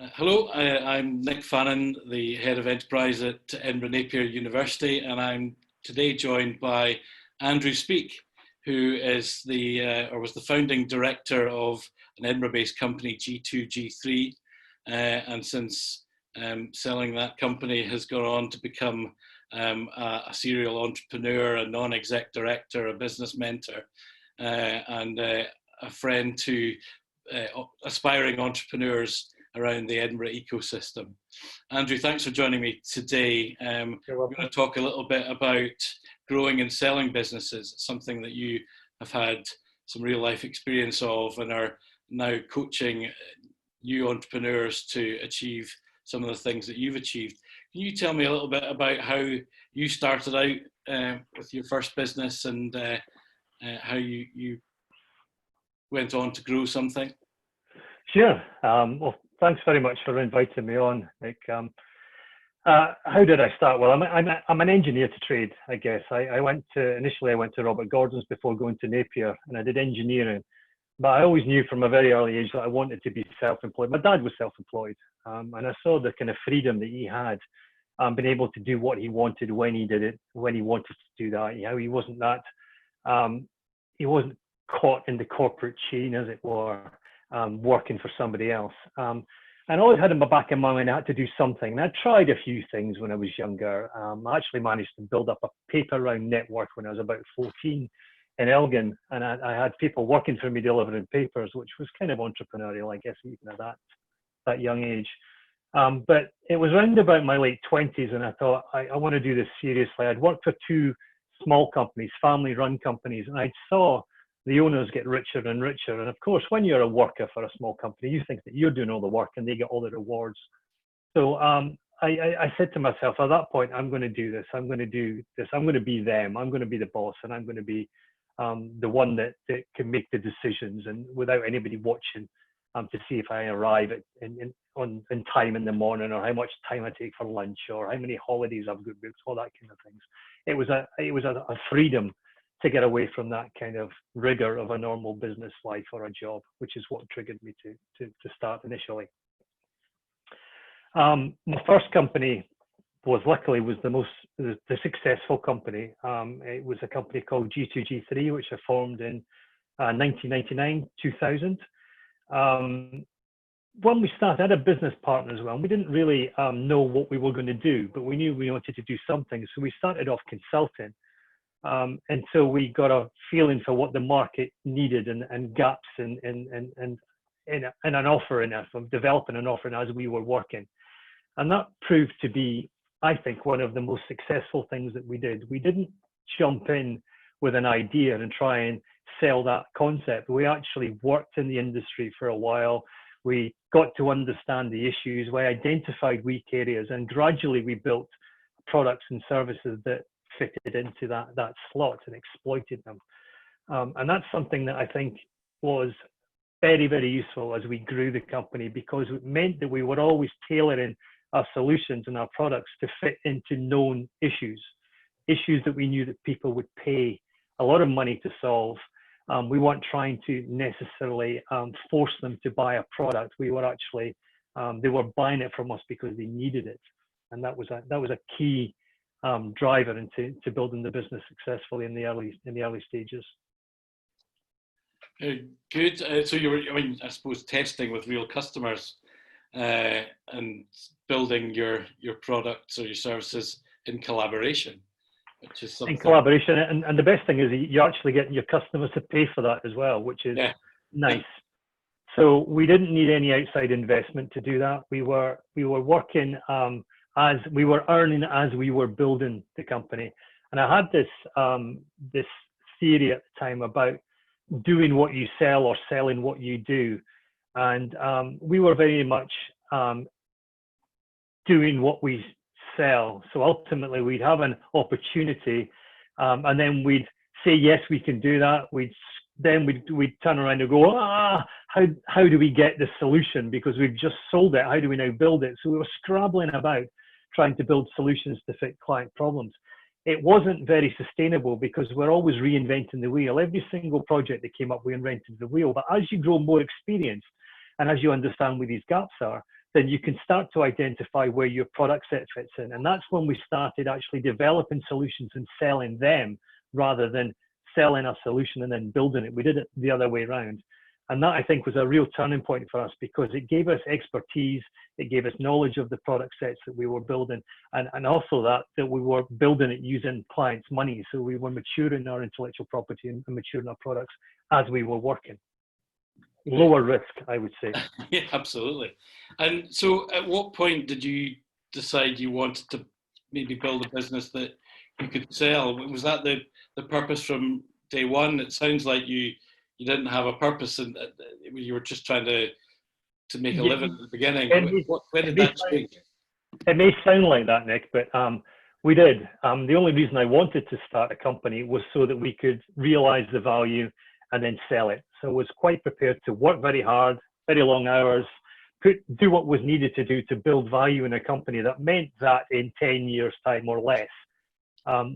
Hello, I'm Nick Fannin, the Head of Enterprise at Edinburgh Napier University, and I'm today joined by Andrew Speake, who is or was the founding director of an Edinburgh-based company, G2G3, and since selling that company has gone on to become a serial entrepreneur, a non-exec director, a business mentor, and a friend to aspiring entrepreneurs around the Edinburgh ecosystem. Andrew, thanks for joining me today. We're going to talk a little bit about growing and selling businesses, something that you have had some real life experience of and are now coaching new entrepreneurs to achieve some of the things that you've achieved. Can you tell me a little bit about how you started out with your first business and how you went on to grow something? Sure. Well, thanks very much for inviting me on, Nick. How did I start? Well, I'm an engineer to trade, I guess. Initially I went to Robert Gordon's before going to Napier, and I did engineering. But I always knew from a very early age that I wanted to be self-employed. My dad was self-employed, and I saw the kind of freedom that he had, being able to do what he wanted when he did it, when he wanted to do that. You know, he wasn't caught in the corporate chain, as it were. Working for somebody else. And I always had in the back of my mind I had to do something. And I tried a few things when I was younger. I actually managed to build up a paper round network when I was about 14 in Elgin. And I had people working for me delivering papers, which was kind of entrepreneurial, I guess, even at that young age. But it was around about my late 20s, and I thought, I want to do this seriously. I'd worked for two small companies, family-run companies, and I saw the owners get richer and richer. And of course, when you're a worker for a small company, you think that you're doing all the work and they get all the rewards. So I said to myself, at that point, I'm going to do this. I'm going to do this. I'm going to be them. I'm going to be the boss, and I'm going to be the one that can make the decisions, and without anybody watching to see if I arrive in time in the morning, or how much time I take for lunch, or how many holidays I've got booked, all that kind of things. It was a freedom to get away from that kind of rigor of a normal business life or a job, which is what triggered me to start initially. My first company was the successful company. It was a company called G2G3, which I formed in 1999, 2000. When we started, I had a business partner as well. We didn't really know what we were going to do, but we knew we wanted to do something. So we started off consulting. And so we got a feeling for what the market needed and gaps in an offering, of developing an offering as we were working. And that proved to be, I think, one of the most successful things that we did. We didn't jump in with an idea and try and sell that concept. We actually worked in the industry for a while. We got to understand the issues. We identified weak areas, and gradually we built products and services that fitted into that slot and exploited them. And that's something that I think was very, very useful as we grew the company, because it meant that we were always tailoring our solutions and our products to fit into known issues that we knew that people would pay a lot of money to solve. We weren't trying to necessarily force them to buy a product. We were actually, they were buying it from us because they needed it. And that was a key driver into building the business successfully in the early stages. Good. So you were, I suppose, testing with real customers and building your products or your services in collaboration, which is something. In collaboration, and the best thing is you actually get your customers to pay for that as well, which is nice. So we didn't need any outside investment to do that. We were working as we were earning as we were building the company. And I had this theory at the time about doing what you sell or selling what you do. And we were very much doing what we sell. So ultimately we'd have an opportunity and then we'd say, yes, we can do that. We'd turn around and go, how do we get this solution? Because we've just sold it. How do we now build it? So we were scrabbling about trying to build solutions to fit client problems. It wasn't very sustainable because we're always reinventing the wheel. Every single project that came up, we invented the wheel. But as you grow more experienced and as you understand where these gaps are, then you can start to identify where your product set fits in. And that's when we started actually developing solutions and selling them rather than selling a solution and then building it. We did it the other way around. And that, I think, was a real turning point for us because it gave us expertise, it gave us knowledge of the product sets that we were building, and also that we were building it using clients' money. So we were maturing our intellectual property and maturing our products as we were working. Lower risk, I would say. Yeah, absolutely. And so at what point did you decide you wanted to maybe build a business that you could sell? Was that the purpose from day one? It sounds like you didn't have a purpose and you were just trying to make a living at the beginning. When did that change? It may sound like that, Nick, but we did. The only reason I wanted to start a company was so that we could realize the value and then sell it. So I was quite prepared to work very hard, very long hours, do what was needed to do to build value in a company that meant that in 10 years' time or less,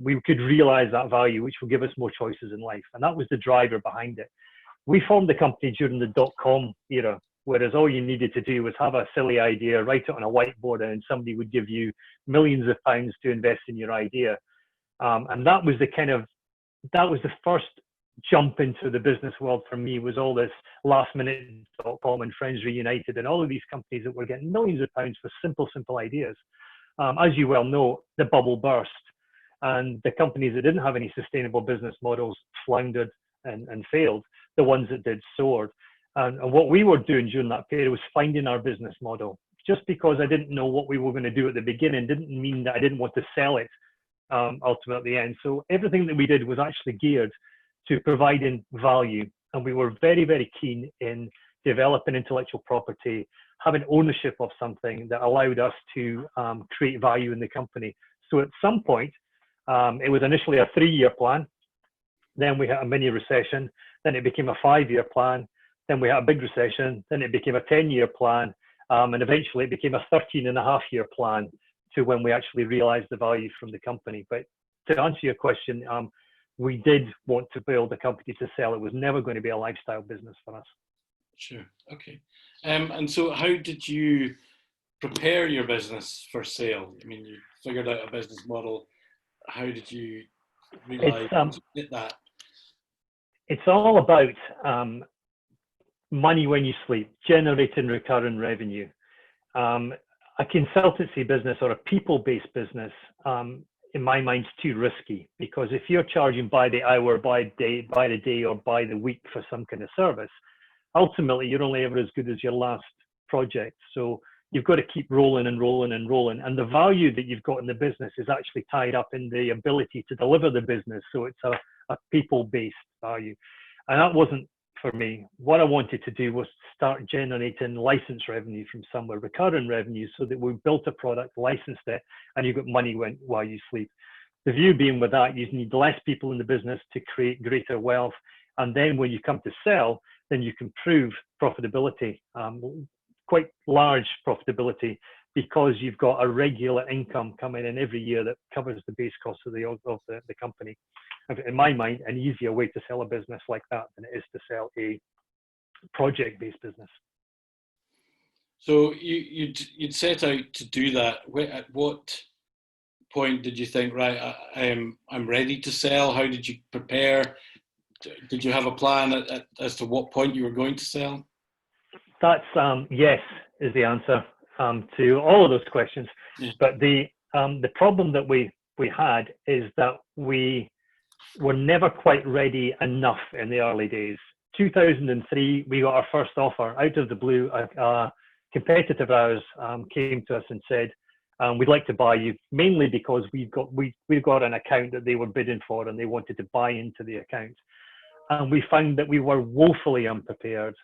we could realize that value, which will give us more choices in life. And that was the driver behind it. We formed the company during the dot-com era, whereas all you needed to do was have a silly idea, write it on a whiteboard, and somebody would give you millions of pounds to invest in your idea. And that was the first jump into the business world for me, was all this lastminute.com and Friends Reunited and all of these companies that were getting millions of pounds for simple ideas. As you well know, the bubble burst and the companies that didn't have any sustainable business models floundered and failed. The ones that did soared. And what we were doing during that period was finding our business model. Just because I didn't know what we were going to do at the beginning didn't mean that I didn't want to sell it ultimately at the end. So everything that we did was actually geared to providing value. And we were very, very keen in developing intellectual property, having ownership of something that allowed us to create value in the company. So at some point, it was initially a 3-year plan. Then we had a mini recession. Then it became a 5-year plan. Then we had a big recession. Then it became a 10-year plan. And eventually it became a 13.5-year plan to when we actually realized the value from the company. But to answer your question, we did want to build a company to sell. It was never going to be a lifestyle business for us. Sure. Okay. And so how did you prepare your business for sale? I mean, you figured out a business model. How did you realize that? It's all about money when you sleep, generating recurring revenue. A consultancy business or a people-based business, in my mind, is too risky, because if you're charging by the hour, by the day, or by the week for some kind of service, ultimately you're only ever as good as your last project. So you've got to keep rolling and rolling and rolling. And the value that you've got in the business is actually tied up in the ability to deliver the business. So it's a people-based value. And that wasn't for me. What I wanted to do was start generating license revenue from somewhere, recurring revenue, so that we built a product, licensed it, and you got money while you sleep. The view being with that, you need less people in the business to create greater wealth. And then when you come to sell, then you can prove profitability, quite large profitability, because you've got a regular income coming in every year that covers the base costs of the company. In my mind, an easier way to sell a business like that than it is to sell a project-based business. So you'd set out to do that. At what point did you think, right, I'm ready to sell? How did you prepare? Did you have a plan as to what point you were going to sell? That's yes is the answer to all of those questions. Yeah. But the problem that we had is that we were never quite ready enough in the early days. 2003, we got our first offer out of the blue. A competitor of ours came to us and said, we'd like to buy you, mainly because we've got an account that they were bidding for and they wanted to buy into the account. And we found that we were woefully unprepared.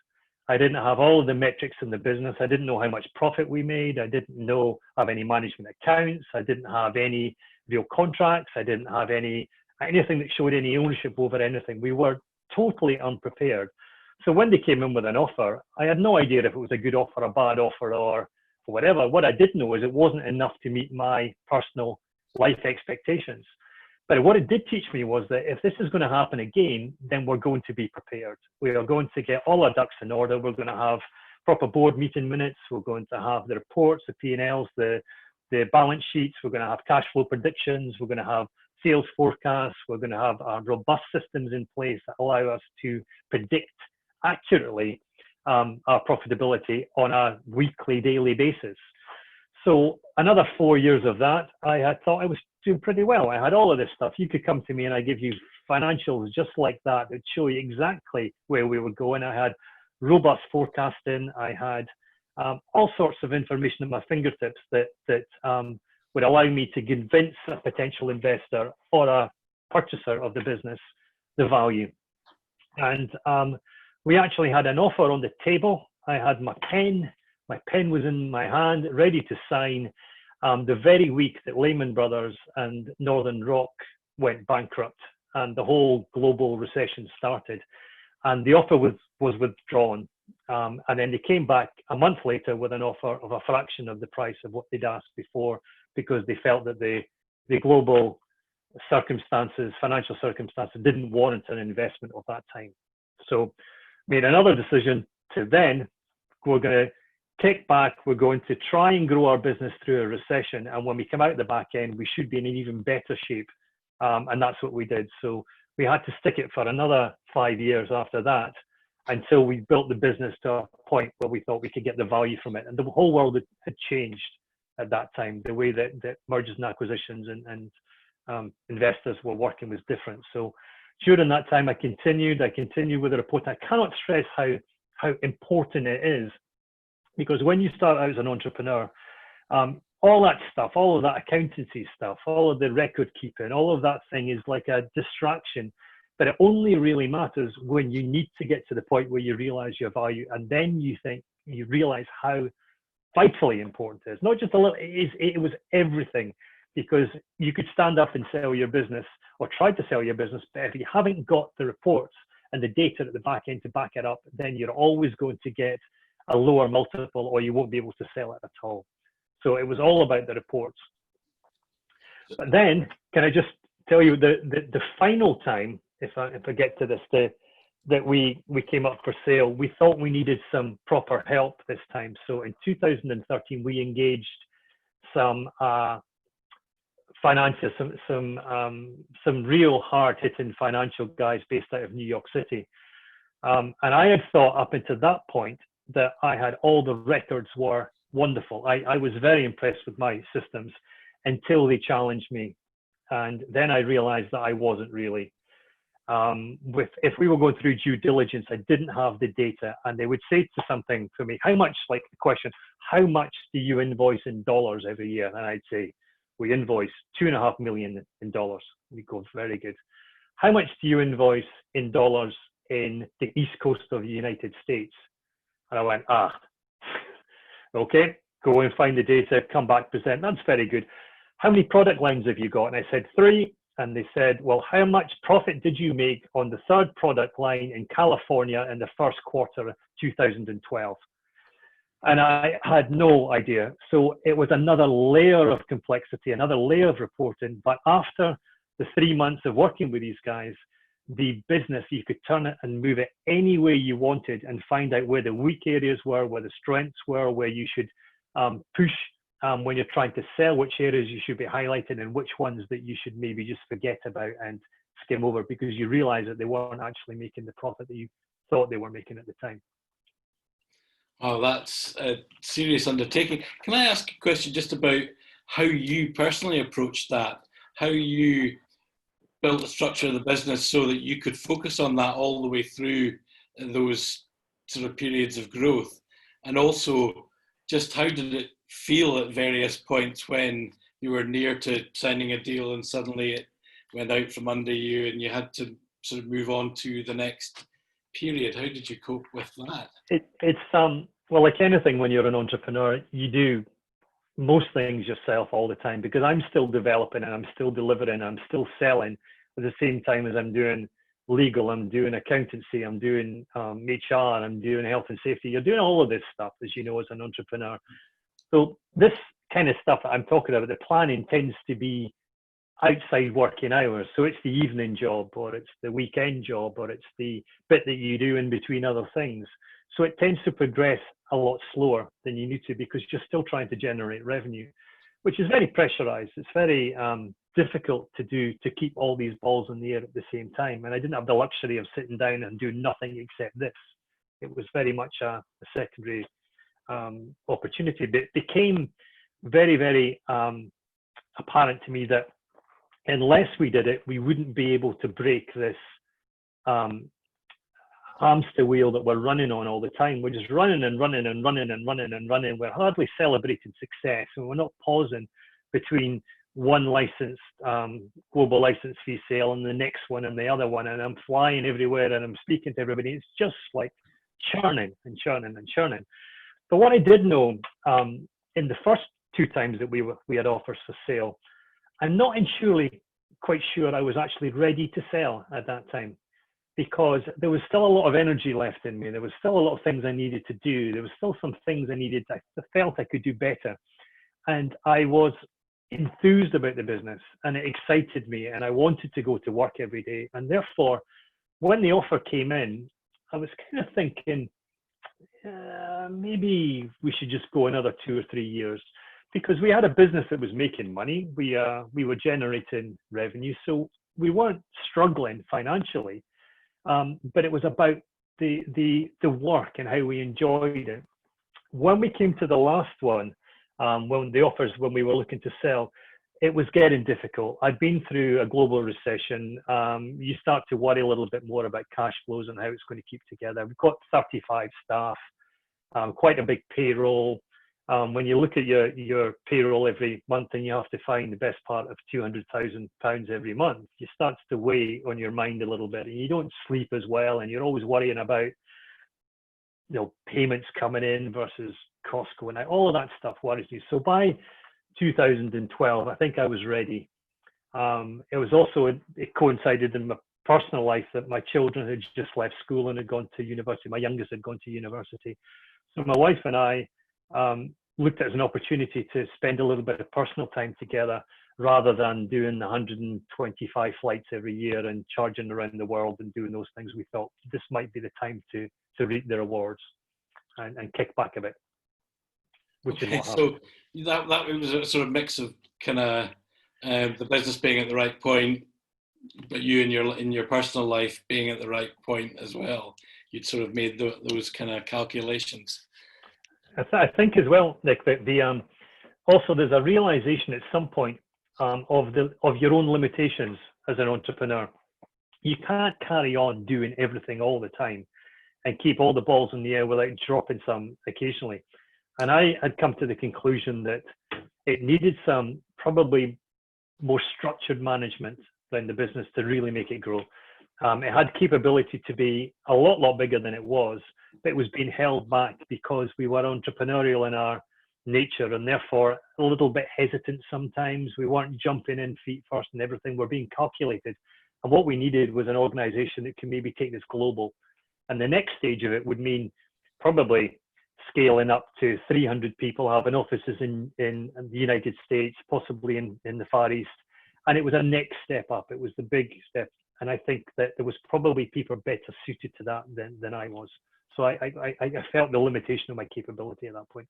I didn't have all of the metrics in the business. I didn't know how much profit we made. I didn't have any management accounts. I didn't have any real contracts. I didn't have anything that showed any ownership over anything. We were totally unprepared. So when they came in with an offer, I had no idea if it was a good offer, a bad offer, or whatever. What I did know is it wasn't enough to meet my personal life expectations. But what it did teach me was that if this is going to happen again, then we're going to be prepared. We are going to get all our ducks in order. We're going to have proper board meeting minutes. We're going to have the reports, the P&Ls, the balance sheets. We're going to have cash flow predictions. We're going to have sales forecasts. We're going to have robust systems in place that allow us to predict accurately our profitability on a weekly, daily basis. So another 4 years of that, I had thought I was doing pretty well. I had all of this stuff. You could come to me and I give you financials just like that that show you exactly where we were going. I had robust forecasting. I had all sorts of information at my fingertips that would allow me to convince a potential investor or a purchaser of the business the value. And we actually had an offer on the table. I had my pen. My pen was in my hand, ready to sign the very week that Lehman Brothers and Northern Rock went bankrupt and the whole global recession started. And the offer was withdrawn. And then they came back a month later with an offer of a fraction of the price of what they'd asked before, because they felt that the global circumstances, financial circumstances, didn't warrant an investment of that time. So made another decision to then, we're going to kick back, we're going to try and grow our business through a recession. And when we come out the back end, we should be in an even better shape. And that's what we did. So we had to stick it for another 5 years after that, until we built the business to a point where we thought we could get the value from it. And the whole world had changed at that time. The way that mergers and acquisitions and investors were working was different. So during that time, I continued with the report. I cannot stress how important it is, because when you start out as an entrepreneur, all that stuff, all of that accountancy stuff, all of the record keeping, all of that thing is like a distraction. But it only really matters when you need to get to the point where you realize your value, and then you realize how vitally important it is. Not just a little, it was everything, because you could stand up and sell your business or try to sell your business, but if you haven't got the reports and the data at the back end to back it up, then you're always going to get a lower multiple, or you won't be able to sell it at all. So it was all about the reports. But then, can I just tell you the final time, if I get to this, that we came up for sale, we thought we needed some proper help this time. So in 2013, we engaged some financiers, some real hard-hitting financial guys based out of New York City. And I had thought up until that point that I had all the records were wonderful. I was very impressed with my systems until they challenged me. And then I realized that I wasn't really. If we were going through due diligence, I didn't have the data, and they would say to something to me, how much, like the question, how much do you invoice in dollars every year? And I'd say, we invoice $2.5 million in dollars. We go, very good. How much do you invoice in dollars in the East Coast of the United States? And I went, okay, go and find the data, come back, present. That's very good. How many product lines have you got? And I said 3. And they said, well, how much profit did you make on the 3rd product line in California in the 1st quarter of 2012? And I had no idea. So it was another layer of complexity, another layer of reporting. But after the 3 months of working with these guys, the business, you could turn it and move it any way you wanted and find out where the weak areas were, where the strengths were, where you should push when you're trying to sell, which areas you should be highlighting and which ones that you should maybe just forget about and skim over, because you realize that they weren't actually making the profit that you thought they were making at the time. Oh, that's a serious undertaking. Can I ask a question just about how you personally approached that? How you built the structure of the business so that you could focus on that all the way through those sort of periods of growth? And also, just how did it feel at various points when you were near to signing a deal and suddenly it went out from under you and you had to sort of move on to the next period? How did you cope with that? It's well, like anything, when you're an entrepreneur, you do most things yourself all the time, because I'm still developing and I'm still delivering, I'm still selling at the same time as I'm doing legal, I'm doing accountancy, I'm doing HR, I'm doing health and safety. You're doing all of this stuff, as you know, as an entrepreneur. So this kind of stuff that I'm talking about, the planning tends to be outside working hours. So it's the evening job, or it's the weekend job, or it's the bit that you do in between other things. So it tends to progress a lot slower than you need to because you're still trying to generate revenue, which is very pressurized. It's very difficult to do, to keep all these balls in the air at the same time. And I didn't have the luxury of sitting down and doing nothing except this. It was very much a secondary opportunity, but it became very, very apparent to me that unless we did it, we wouldn't be able to break this hamster wheel that we're running on all the time. We're just running and running and running and running and running. We're hardly celebrating success, and we're not pausing between one licensed global license fee sale and the next one and the other one. And I'm flying everywhere and I'm speaking to everybody. It's just like churning and churning and churning. But what I did know in the first 2 times that we had offers for sale, I'm not quite sure I was actually ready to sell at that time, because there was still a lot of energy left in me. There was still a lot of things I needed to do. There was still some things I felt I could do better. And I was enthused about the business and it excited me and I wanted to go to work every day. And therefore, when the offer came in, I was kind of thinking, maybe we should just go another 2 or 3 years, because we had a business that was making money. We were generating revenue. So we weren't struggling financially. But it was about the work and how we enjoyed it. When we came to the last one, when we were looking to sell, it was getting difficult. I'd been through a global recession. You start to worry a little bit more about cash flows and how it's going to keep together. We've got 35 staff, quite a big payroll. When you look at your payroll every month and you have to find the best part of £200,000 every month, it starts to weigh on your mind a little bit, and you don't sleep as well, and you're always worrying about payments coming in versus costs going out. All of that stuff worries you. So by 2012, I think I was ready. It coincided in my personal life that my children had just left school and had gone to university. My youngest had gone to university. So my wife and I looked at it as an opportunity to spend a little bit of personal time together, rather than doing 125 flights every year and charging around the world and doing those things. We thought this might be the time to reap the rewards and kick back a bit. Okay, so that was a sort of mix of kind of the business being at the right point, but you in your personal life being at the right point as well. You'd sort of made those kind of calculations. I think as well, Nick, that also there's a realization at some point of your own limitations as an entrepreneur. You can't carry on doing everything all the time and keep all the balls in the air without dropping some occasionally. And I had come to the conclusion that it needed some probably more structured management than the business to really make it grow. It had capability to be a lot bigger than it was, but it was being held back because we were entrepreneurial in our nature and therefore a little bit hesitant sometimes. We weren't jumping in feet first and everything. We're being calculated. And what we needed was an organization that can maybe take this global. And the next stage of it would mean probably scaling up to 300 people, having offices in the United States, possibly in the Far East. And it was a next step up. It was the big step. And I think that there was probably people better suited to that than I was. So I felt the limitation of my capability at that point.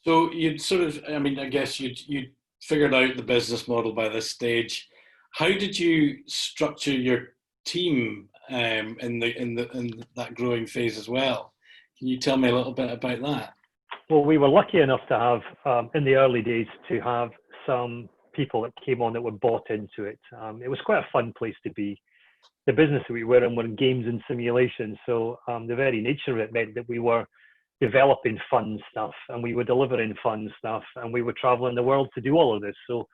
So you'd sort of, I mean, I guess you'd figured out the business model by this stage. How did you structure your team in that growing phase as well? Can you tell me a little bit about that? Well, we were lucky enough to have, in the early days, to have some people that came on that were bought into it. It was quite a fun place to be. The business that we were in were in games and simulations. So the very nature of it meant that we were developing fun stuff and we were delivering fun stuff and we were traveling the world to do all of this. So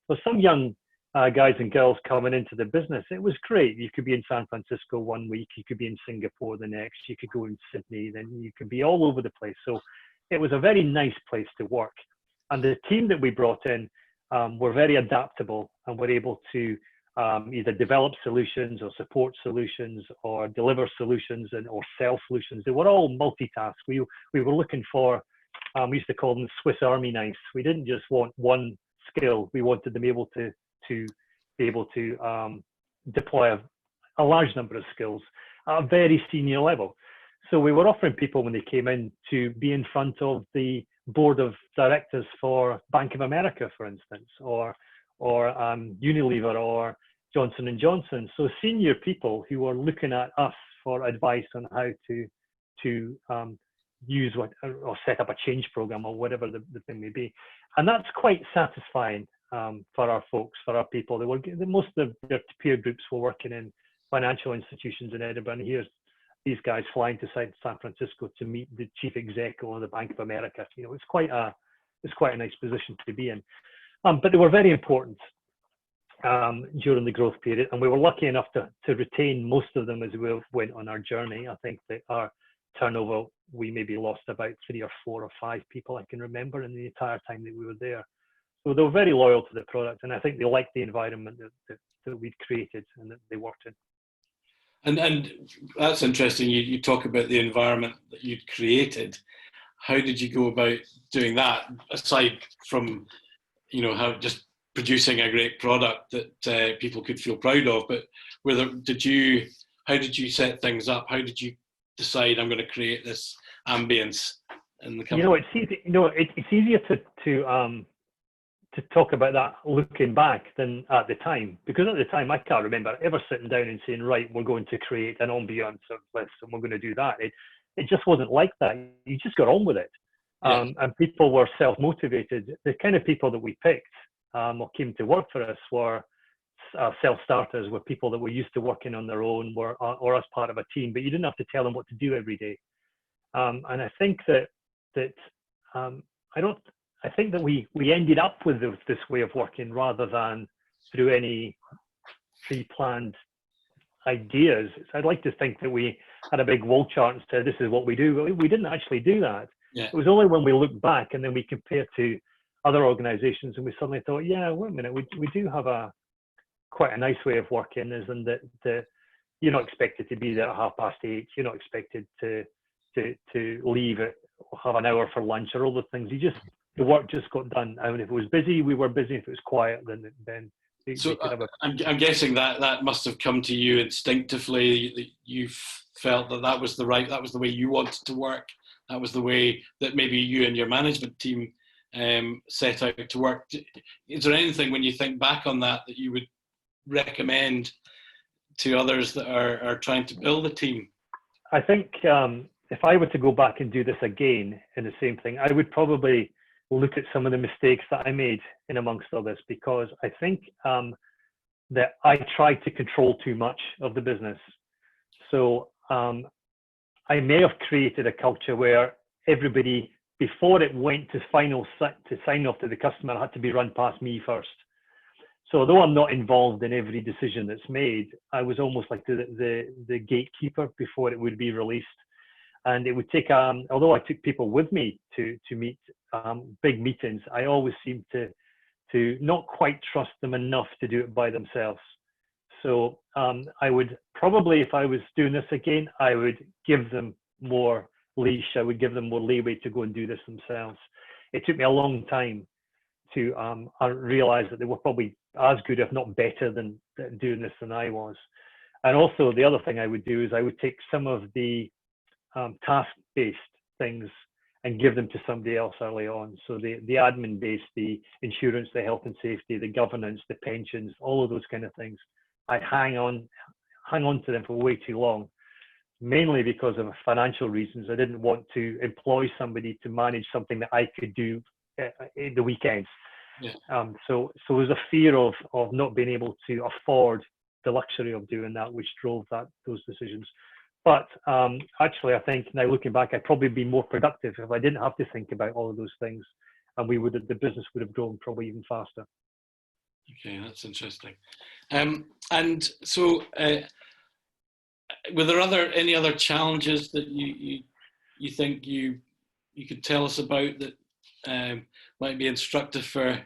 for some young guys and girls coming into the business, it was great. You could be in San Francisco one week, you could be in Singapore the next, you could go in Sydney, then you could be all over the place. So it was a very nice place to work. And the team that we brought in were very adaptable and were able to either develop solutions or support solutions or deliver solutions or sell solutions. They were all multitask. We were looking for, we used to call them Swiss Army knives. We didn't just want one skill. We wanted them able to be able to deploy a large number of skills at a very senior level. So we were offering people when they came in to be in front of the board of directors for Bank of America, for instance, or Unilever or Johnson and Johnson. So senior people who were looking at us for advice on how to use what or set up a change program or whatever the thing may be, and that's quite satisfying for our folks, for our people. Most of their peer groups were working in financial institutions in Edinburgh, and here's these guys flying to San Francisco to meet the chief exec of the Bank of America. You know, it's quite a nice position to be in. But they were very important during the growth period, and we were lucky enough to retain most of them as we went on our journey. I think that our turnover, we maybe lost about 3 or 4 or 5 people I can remember in the entire time that we were there. So they were very loyal to the product, and I think they liked the environment that we'd created and that they worked in. And that's interesting. You talk about the environment that you'd created. How did you go about doing that, aside from, you know, how just producing a great product that people could feel proud of? But how did you set things up? How did you decide I'm going to create this ambience in the company? You know, it's easy. You know, it's easier to talk about that looking back than at the time, because at the time I can't remember ever sitting down and saying, right, we're going to create an ambience of this and we're going to do that. It just wasn't like that. You just got on with it. Yeah. And people were self-motivated. The kind of people that we picked or came to work for us were self-starters, were people that were used to working on their own, or as part of a team, but you didn't have to tell them what to do every day. And I think I think that we ended up with this way of working rather than through any pre-planned ideas. I'd like to think that we had a big wall chart and said, this is what we do. We didn't actually do that. Yeah. It was only when we look back and then we compare to other organizations and we suddenly thought, yeah, wait a minute, we do have quite a nice way of working, is in that you're not expected to be there at 8:30. You're not expected to leave at have an hour for lunch or all the things. The work just got done. I mean, if it was busy, we were busy. If it was quiet, then so I'm guessing that must have come to you instinctively. That you felt that was the way you wanted to work. That was the way that maybe you and your management team set out to work. Is there anything when you think back on that you would recommend to others that are trying to build a team? I think if I were to go back and do this again in the same thing, I would probably look at some of the mistakes that I made in amongst all this, because I think that I tried to control too much of the business. So I may have created a culture where everybody, before it went to sign off to the customer, had to be run past me first. So although I'm not involved in every decision that's made, I was almost like the gatekeeper before it would be released. And it would take, although I took people with me to meet big meetings, I always seemed to not quite trust them enough to do it by themselves. So I would probably, if I was doing this again, I would give them more leash. I would give them more leeway to go and do this themselves. It took me a long time to realize that they were probably as good, if not better, than doing this than I was. And also the other thing I would do is I would take some of the task-based things and give them to somebody else early on. So the admin-based, the insurance, the health and safety, the governance, the pensions, all of those kind of things, I'd hang on to them for way too long, mainly because of financial reasons. I didn't want to employ somebody to manage something that I could do in the weekends. Yeah. So there's a fear of not being able to afford the luxury of doing that, which drove those decisions. But actually, I think now looking back, I'd probably be more productive if I didn't have to think about all of those things, and the business would have grown probably even faster. Okay, that's interesting. And so, were there any other challenges that you think you could tell us about that might be instructive for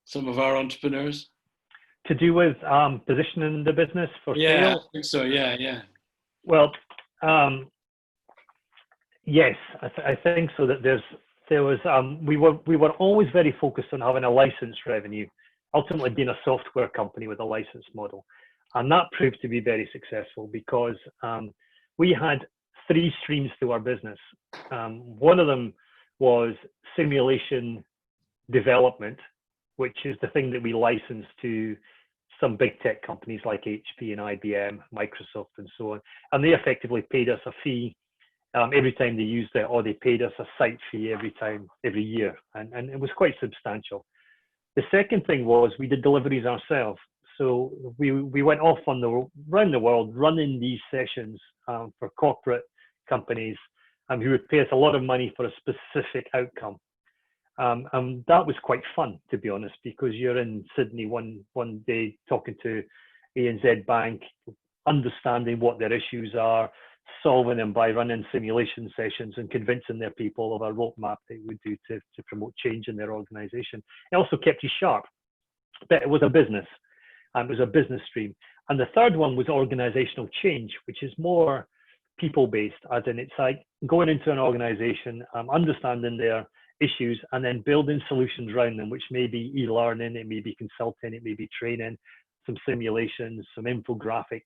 some of our entrepreneurs? To do with positioning the business for sale? Yeah, I think so. Yeah. Well, yes, I think so. That we were always very focused on having a license revenue, ultimately being a software company with a license model, and that proved to be very successful because we had three streams to our business. One of them was simulation development, which is the thing that we license to some big tech companies like HP and IBM, Microsoft, and so on. And they effectively paid us a fee every time they used it, or they paid us a site fee every year. And it was quite substantial. The second thing was we did deliveries ourselves. So we went off around the world running these sessions for corporate companies who would pay us a lot of money for a specific outcome. And that was quite fun, to be honest, because you're in Sydney one day talking to ANZ Bank, understanding what their issues are, solving them by running simulation sessions and convincing their people of a roadmap they would do to promote change in their organization. It also kept you sharp, but it was a business. It was a business stream. And the third one was organizational change, which is more people-based, as in it's like going into an organization, understanding their issues, and then building solutions around them, which may be e-learning, it may be consulting, it may be training, some simulations, some infographics,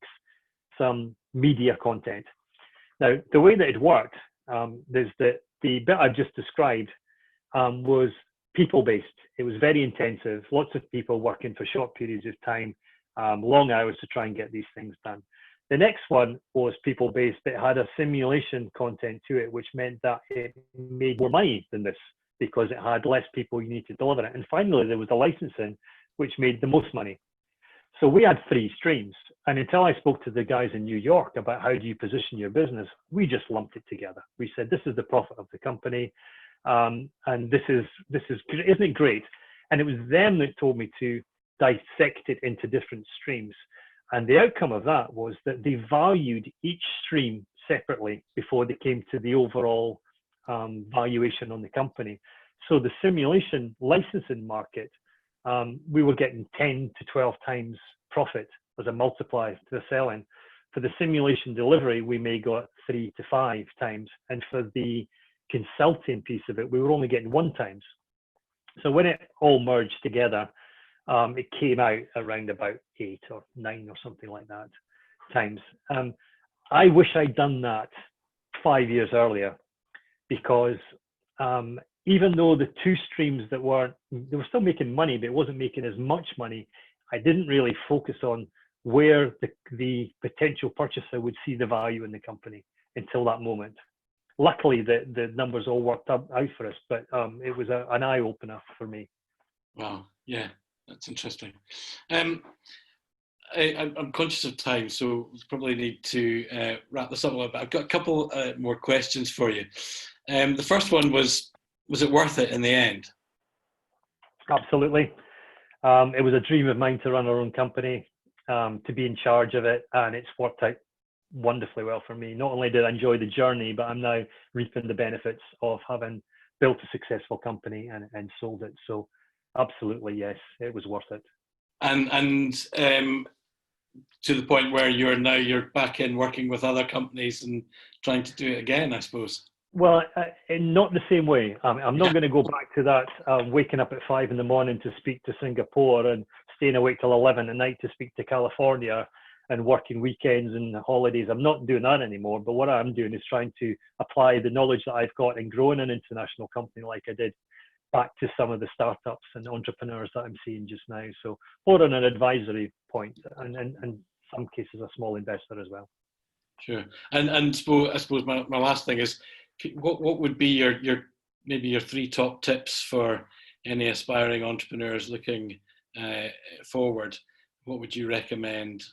some media content. Now, the way that it worked is that the bit I've just described was people-based. It was very intensive, lots of people working for short periods of time, long hours to try and get these things done. The next one was people-based, but it had a simulation content to it, which meant that it made more money than this because it had less people you need to deliver it. And finally, there was the licensing, which made the most money. So we had three streams. And until I spoke to the guys in New York about how do you position your business, we just lumped it together. We said, this is the profit of the company. And this is, isn't it great? And it was them that told me to dissect it into different streams. And the outcome of that was that they valued each stream separately before they came to the overall valuation on the company. So the simulation licensing market, we were getting 10 to 12 times profit as a multiplier to the selling. For the simulation delivery, we may go 3 to 5 times. And for the consulting piece of it, we were only getting 1 times. So when it all merged together, it came out around about 8 or 9 or something like that times. I wish I'd done that 5 years earlier, because even though the two streams they were still making money, but it wasn't making as much money, I didn't really focus on where the potential purchaser would see the value in the company until that moment. Luckily, the numbers all worked out for us, but it was an eye-opener for me. Wow, yeah, that's interesting. I'm conscious of time, so we probably need to wrap this up a little bit. I've got a couple more questions for you. The first one was it worth it in the end? Absolutely. It was a dream of mine to run our own company, to be in charge of it, and it's worked out wonderfully well for me. Not only did I enjoy the journey, but I'm now reaping the benefits of having built a successful company and sold it. So absolutely, yes, it was worth it. And to the point where you're back in working with other companies and trying to do it again, I suppose. Well, not the same way. I'm not going to go back to that waking up at 5 in the morning to speak to Singapore and staying awake till 11 at night to speak to California and working weekends and holidays. I'm not doing that anymore. But what I'm doing is trying to apply the knowledge that I've got in growing an international company like I did back to some of the startups and entrepreneurs that I'm seeing just now. So more on an advisory point, and in some cases a small investor as well. Sure. And I suppose my last thing is, what would be your maybe your 3 top tips for any aspiring entrepreneurs looking forward? What would you recommend?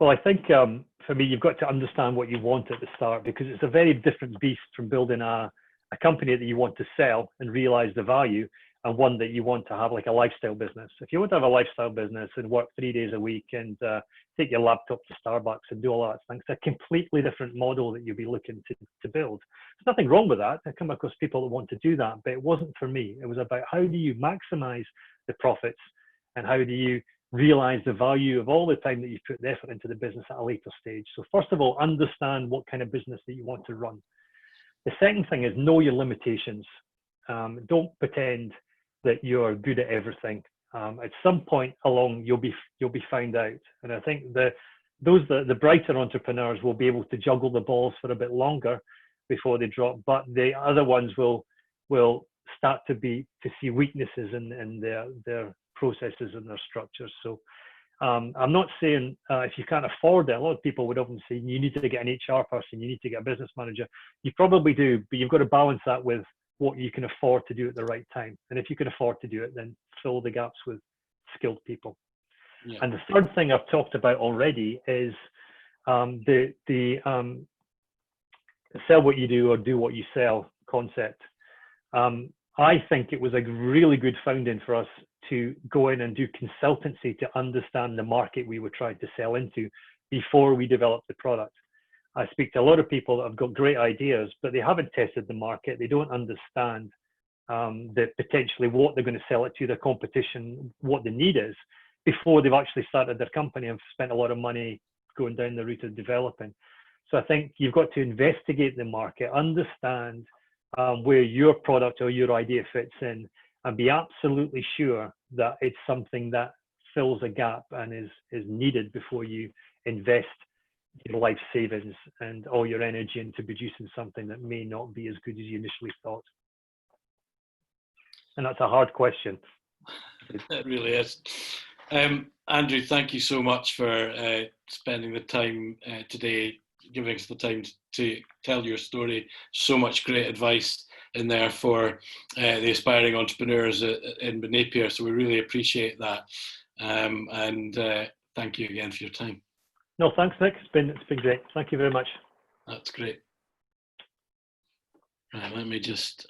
Well, I think for me, you've got to understand what you want at the start, because it's a very different beast from building a company that you want to sell and realize the value, and one that you want to have like a lifestyle business. If you want to have a lifestyle business and work 3 days a week and take your laptop to Starbucks and do all that things, it's a completely different model that you'll be looking to build. There's nothing wrong with that. I come across people that want to do that, but it wasn't for me. It was about how do you maximize the profits and how do you realize the value of all the time that you put the effort into the business at a later stage. So first of all, understand what kind of business that you want to run. The second thing is know your limitations. Don't pretend that you're good at everything. At some point along, you'll be found out. And I think the the brighter entrepreneurs will be able to juggle the balls for a bit longer before they drop, but the other ones will start to see weaknesses in their processes and their structures. So I'm not saying if you can't afford it, a lot of people would often say you need to get an HR person, you need to get a business manager. You probably do, but you've got to balance that with what you can afford to do at the right time. And if you can afford to do it, then fill the gaps with skilled people. Yeah. And the third thing I've talked about already is the sell what you do or do what you sell concept. I think it was a really good founding for us to go in and do consultancy to understand the market we were trying to sell into before we developed the product. I speak to a lot of people that have got great ideas, but they haven't tested the market. They don't understand that potentially what they're going to sell it to, their competition, what the need is, before they've actually started their company and spent a lot of money going down the route of developing. So I think you've got to investigate the market, understand where your product or your idea fits in, and be absolutely sure that it's something that fills a gap and is needed before you invest your life savings and all your energy into producing something that may not be as good as you initially thought. And that's a hard question. It really is. Andrew, thank you so much for spending the time today, giving us the time to tell your story. So much great advice in there for the aspiring entrepreneurs in Napier. So we really appreciate that. And thank you again for your time. No, thanks, Nick. It's been great. Thank you very much. That's great. Right, let me just